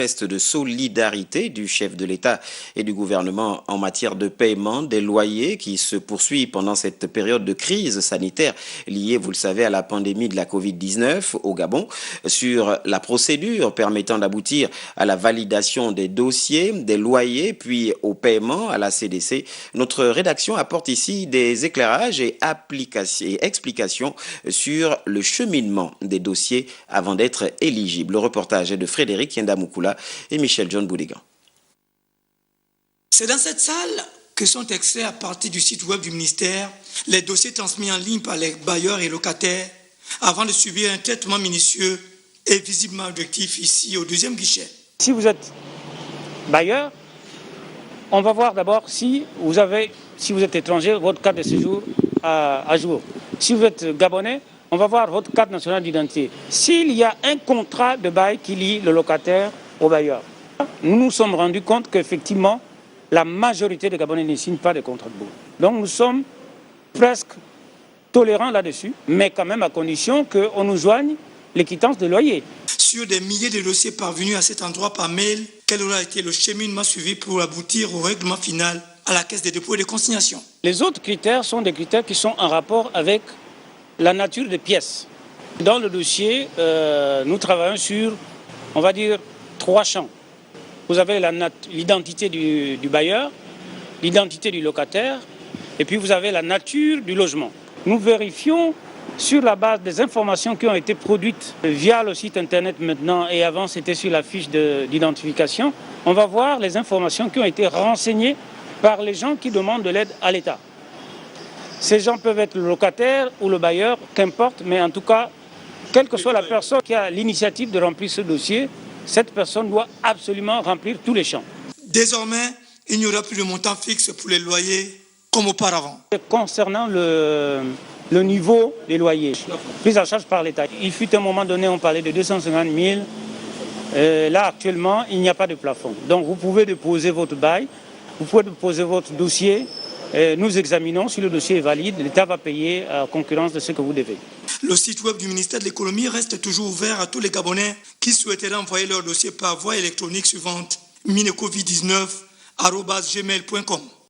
Geste de solidarité du chef de l'État et du gouvernement en matière de paiement des loyers qui se poursuit pendant cette période de crise sanitaire liée, vous le savez, à la pandémie de la Covid-19 au Gabon, sur la procédure permettant d'aboutir à la validation des dossiers, des loyers, puis au paiement à la CDC. Notre rédaction apporte ici des éclairages et explications sur le cheminement des dossiers avant d'être éligibles. Le reportage est de Frédéric Yendamoukoula et Michel John Boudigan. C'est dans cette salle que sont extraits à partir du site web du ministère les dossiers transmis en ligne par les bailleurs et locataires avant de subir un traitement minutieux et visiblement objectif ici au deuxième guichet. Si vous êtes bailleur, on va voir d'abord si vous êtes étranger, votre carte de séjour à jour. Si vous êtes gabonais, on va voir votre carte nationale d'identité. S'il y a un contrat de bail qui lie le locataire au bailleur, nous nous sommes rendus compte qu'effectivement, la majorité des Gabonais ne signent pas de contrat de bail. Donc nous sommes presque tolérants là-dessus, mais quand même à condition qu'on nous joigne les quittances de loyer. Sur des milliers de dossiers parvenus à cet endroit par mail, quel aura été le cheminement suivi pour aboutir au règlement final à la caisse des dépôts et des consignations? Les autres critères sont des critères qui sont en rapport avec la nature des pièces. Dans le dossier, nous travaillons sur, on va dire, 3 champs. Vous avez l'identité du bailleur, l'identité du locataire, et puis vous avez la nature du logement. Nous vérifions sur la base des informations qui ont été produites via le site internet maintenant, et avant c'était sur la fiche d'identification, on va voir les informations qui ont été renseignées par les gens qui demandent de l'aide à l'État. Ces gens peuvent être le locataire ou le bailleur, qu'importe, mais en tout cas, quelle que soit la personne qui a l'initiative de remplir ce dossier, cette personne doit absolument remplir tous les champs. Désormais, il n'y aura plus de montant fixe pour les loyers comme auparavant. Concernant le niveau des loyers, pris en charge par l'État. Il fut un moment donné, on parlait de 250 000. Là, actuellement, il n'y a pas de plafond. Donc, vous pouvez déposer votre bail, vous pouvez déposer votre dossier. Nous examinons, si le dossier est valide, l'État va payer à concurrence de ce que vous devez. Le site web du ministère de l'économie reste toujours ouvert à tous les Gabonais qui souhaiteraient envoyer leur dossier par voie électronique suivante minecovid19@gmail.com.